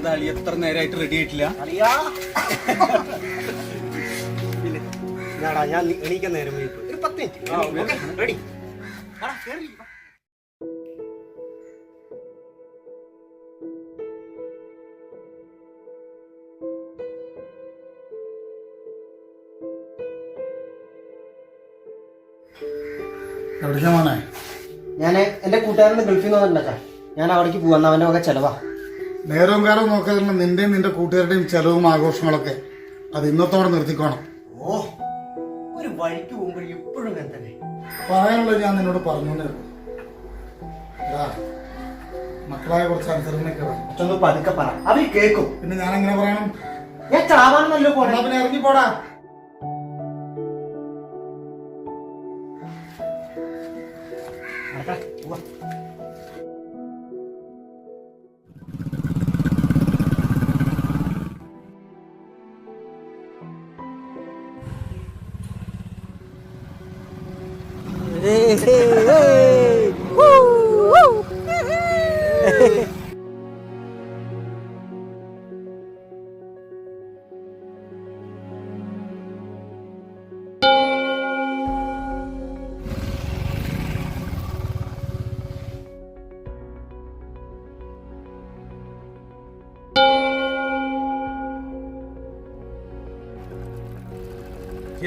എന്താ അളി എത്ര നേരമായിട്ട് റെഡി ആയിട്ടില്ല? ഞാൻ എണീക്കാൻ നേരം ഒരു 10 മിനിറ്റ് റെഡി. ഞാൻ എന്റെ കൂട്ടുകാരൻ ഗൾഫിൽ നിന്ന് വന്നിട്ടുണ്ടാ. ഞാൻ അവിടേക്ക് പോവാന്ന് അവന്റെ വക ചെലവാ. നേരവും കാലവും നോക്കാതെ നിന്റെയും നിന്റെ കൂട്ടുകാരുടെയും ചെലവും ആഘോഷങ്ങളൊക്കെ അത് ഇന്നത്തോടെ നിർത്തിക്കോണം. ഓ, ഒരു വഴിക്ക് പോകുമ്പോൾ എപ്പോഴും തന്നെ പറയാനുള്ളത് ഞാൻ നിന്നോട് പറഞ്ഞു. മക്കളായ കുറച്ച് അനുസരണയൊക്കെ മറ്റൊന്ന് പതുക്കെ പറ, അവര് കേൾക്കും. പിന്നെ ഞാൻ എങ്ങനെ പറയണം? ഞാൻ ചാവാണെന്നല്ലോ പോണ. പിന്നെ ഇറങ്ങിപ്പോടാ.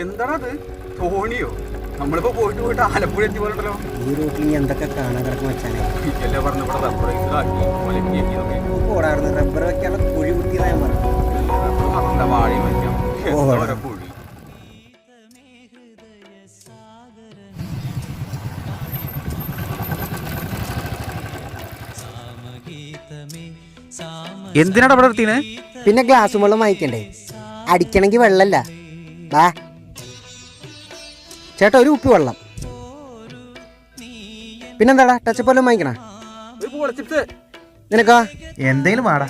എന്താണത്? തോണിയോ? നമ്മളിപ്പോ പോയിട്ട് ആലപ്പുഴ എത്തി പോലോ. ഈ റൂട്ടിൽ എന്തൊക്കെ കാണാൻ കിടക്കും വെച്ചാലേ പറഞ്ഞ റബ്ബർ വെക്കാനുള്ള കുഴി കുത്തിയതാ ഞാൻ പറഞ്ഞു. വാഴയും വയ്ക്കാം കുഴി. എന്തിനാണ് അവിടെ നിർത്തിനെ? പിന്നെ ഗ്ലാസ് വെള്ളം വാങ്ങിക്കണ്ടേ? അടിക്കണമെങ്കിൽ വെള്ളല്ല. ബാ ചേട്ടാ, ഒരു ഉപ്പി വെള്ളം. പിന്നെന്താടാ, ടച്ചപ്പ് വല്ലതും വാങ്ങിക്കണ? നിനക്കാ എന്തെങ്കിലും വാടാ.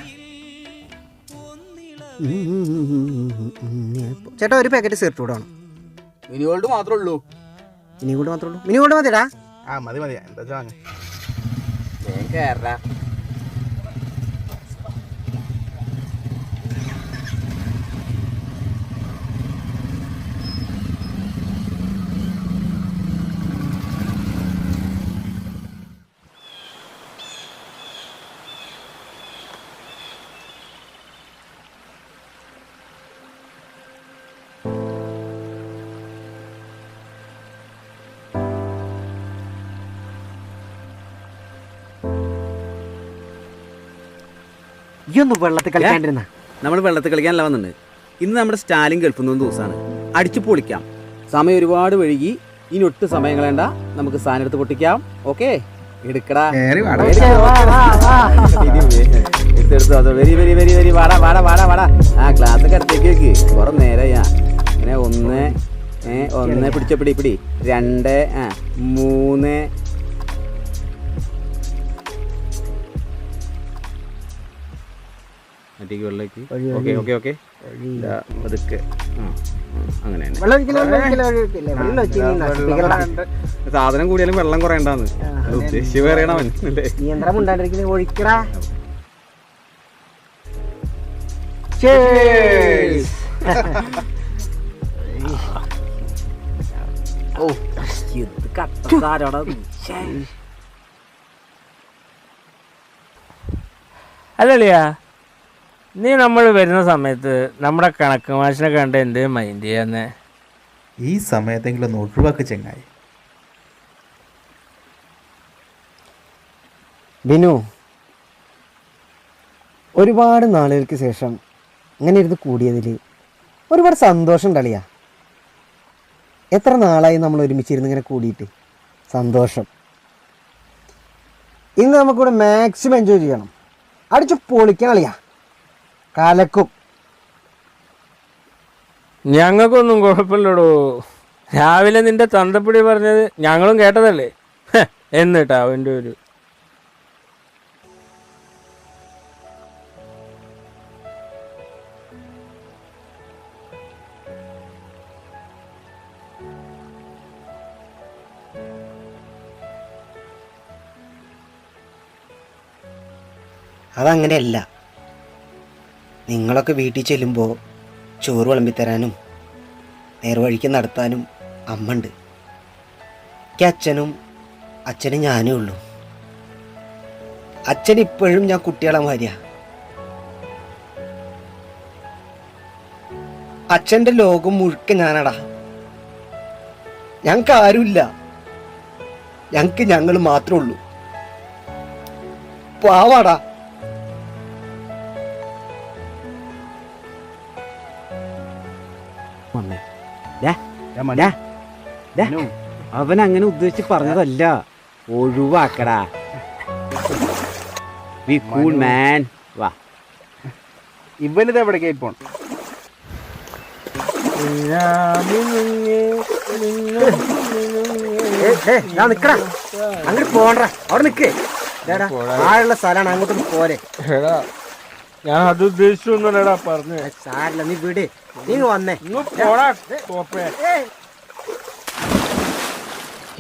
ചേട്ടാ, ഒരു പാക്കറ്റ് സിഗരറ്റ് കൂടെ വേണം. മിനി ഗോൾഡ് മാത്രമേ ഉള്ളൂ. മിനി ഗോൾഡ് മാത്രമേ ഉള്ളൂ? മിനി ഗോൾഡ് മതിടാ. മതി എന്താ ഇയൊന്നും വെള്ളത്തിൽ കളിക്കാണ്ടിരുന്ന? നമ്മൾ വെള്ളത്തിൽ കളിക്കാനല്ല വന്നിട്ടുണ്ട്. ഇന്ന് നമ്മുടെ സ്റ്റാലിൻ ഗൾഫിൽ നിന്ന് ദിവസമാണ്. അടിച്ചു പൊളിക്കാം. സമയം ഒരുപാട് വഴുകി. ഇനി ഒട്ടും സമയം കളയണ്ട, നമുക്ക് സാധനം എടുത്ത് പൊട്ടിക്കാം. ഓക്കെ, എടുക്കടാ. എടുത്തെടുത്തു. അതോ വെരി വെരി വെരി വെരി വാടാ വാടാ വാടാ വാടാ. ആ ഗ്ലാസ് ഒക്കെ അടുത്തേക്ക് വെക്ക്. കുറെ നേരമാ ഇങ്ങനെ. ഒന്ന് പിടിച്ച പിടി 2 3 വെള്ളേക്ക്. Okay okay okay. അതൊക്കെ അങ്ങനെ സാധനം കൂടിയാലും വെള്ളം കുറയണ്ടാന്ന് ഉദ്ദേശിച്ച് പറയണവൻ. ഒഴിക്കടാ. ഓ, ഇത് കട്ടാരോടാ. അല്ലല്ലയാ, നീ നമ്മൾ വരുന്ന സമയത്ത് നമ്മുടെ കണക്ക് മാഷിനെ കണ്ട് എന്ത് മൈൻഡ് ചെയ്യാന്ന്? ഈ സമയത്തെങ്കിലും ഒന്ന് ഒഴിവാക്ക് ചെങ്ങായി. ബിനു, ഒരുപാട് നാളുകൾക്ക് ശേഷം ഇങ്ങനെ ഇരുന്ന് കൂടിയതിൽ ഒരുപാട് സന്തോഷം ഉണ്ടളിയാ. എത്ര നാളായി നമ്മൾ ഒരുമിച്ചിരുന്ന് ഇങ്ങനെ കൂടിയിട്ട്. സന്തോഷം. ഇന്ന് നമുക്കിവിടെ മാക്സിമം എൻജോയ് ചെയ്യണം. അടിച്ച് പൊളിക്കണം കളിയാ. കലക്കും. ഞങ്ങൾക്കൊന്നും കുഴപ്പമില്ലടോ. രാവിലെ നിന്റെ തന്തപ്പിടി പറഞ്ഞത് ഞങ്ങളും കേട്ടതല്ലേ. എന്നിട്ടാ അവൻ്റെ ഒരു അതങ്ങനെയല്ല. നിങ്ങളൊക്കെ വീട്ടിൽ ചെല്ലുമ്പോൾ ചോറ് വിളമ്പിത്തരാനും നേർവഴിക്ക് നടത്താനും അമ്മ ഉണ്ട്. എനിക്ക് അച്ഛനും ഞാനേ ഉള്ളൂ. അച്ഛൻ ഇപ്പോഴും ഞാൻ കുട്ടികളെ മാതിരിയാ. അച്ഛൻ്റെ ലോകം മുഴുക്ക ഞാനടാ. ഞങ്ങൾക്ക് ആരുമില്ല, ഞങ്ങൾക്ക് ഞങ്ങൾ മാത്രമേ ഉള്ളൂ. പാവാടാ. അവൻ അങ്ങനെ ഉദ്ദേശിച്ച് പറഞ്ഞതല്ല, ഒഴിവാക്കടാ. B cool man. വാ, ഇവനിത് എവിടേക്കായി പോണം? അങ്ങോട്ട് പോണ്ട, അവിടെ നിൽക്കേ. ആളുള്ള സ്ഥലമാണ്, അങ്ങോട്ട് പോരെ. ഞാൻ അത് ഉദ്ദേശിച്ചൊന്നുമല്ലടാ പറഞ്ഞു. സാരില്ല, നീ വിട്. നീ വന്നേ.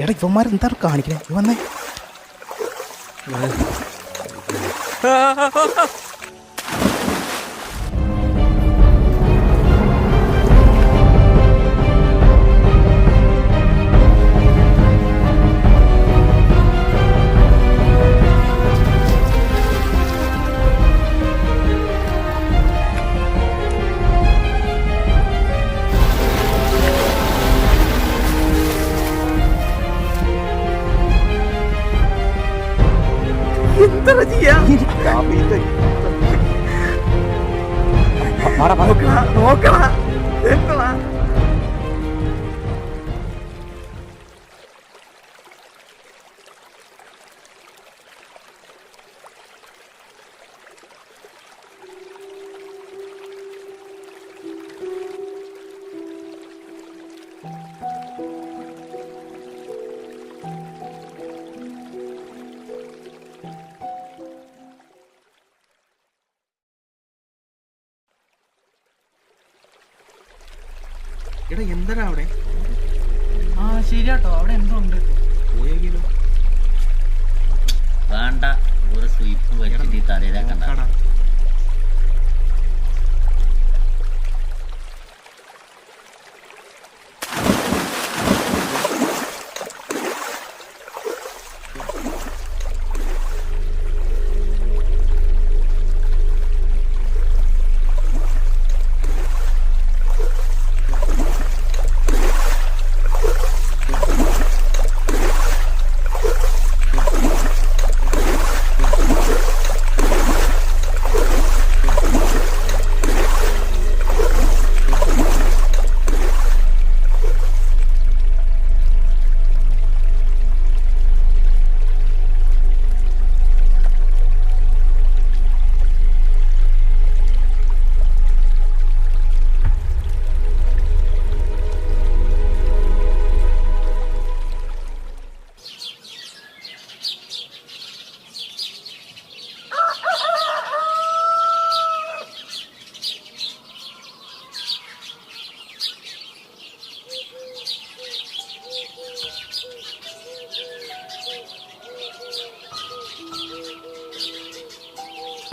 എടാ ഇവന്മാരെന്താ കാണിക്കണേ? വന്നേ. എടാ എന്താ അവിടെ? ആ ശരിയാട്ടോ, അവിടെ എന്തോ ഉണ്ട്. പോയെങ്കിലോ? വേണ്ട, ഒരു സ്വീപ്പ് വെച്ചിട്ട് തലയിലാക്കണ്ട.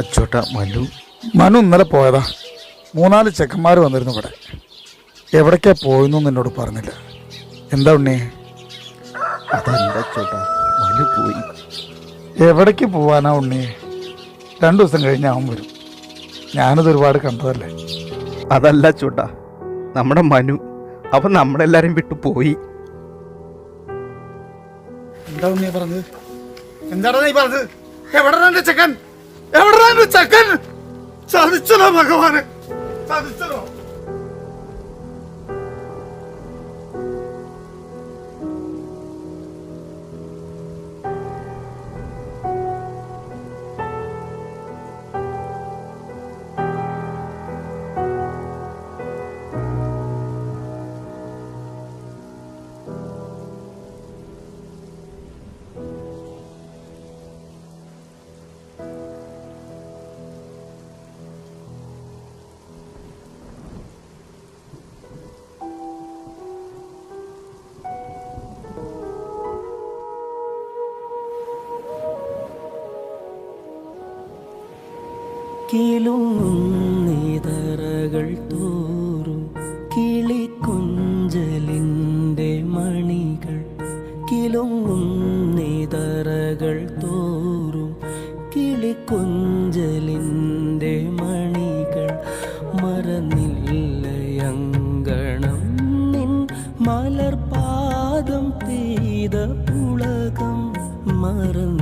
അച്ചോട്ടാ മല്ലു. മനു ഇന്നലെ പോയതാ. 3-4 ചെക്കന്മാർ വന്നിരുന്നു ഇവിടെ. എവിടേക്കാ പോയെന്നൊന്നും എന്നോട് പറഞ്ഞില്ല. എന്താ ഉണ്ണേ? അതല്ല അച്ചോട്ടാ, മല്ലു പോയി. എവിടേക്ക് പോവാനാ ഉണ്ണേ? 2 ദിവസം കഴിഞ്ഞ് അവൻ വരും. ഞാനത് ഒരുപാട് കണ്ടതല്ലേ. അതല്ല അച്ചോട്ടാ, നമ്മുടെ മനു അവൻ നമ്മളെല്ലാരും വിട്ടു പോയി. എന്താ ഉണ്ണേ പറഞ്ഞത്? എന്താടാ നീ പറഞ്ഞത്? എവിടെ ചെക്കൻ? എവിടെ ചെക്കൻ? ചതിച്ചല്ലോ ഭഗവാന്, ചതിച്ചല്ലോ. കിലുങ്ങുന്നിതറകൾ തോറും കിളിക്കൊഞ്ചലിൻ്റെ മണികൾ കിലുങ്ങുന്നിതറകൾ തോറും കിളിക്കൊഞ്ചലിൻ്റെ മണികൾ മറന്നില്ലയങ്കണം നിൻ മലർപാദം പെയ്ത പുളകം മറന്നു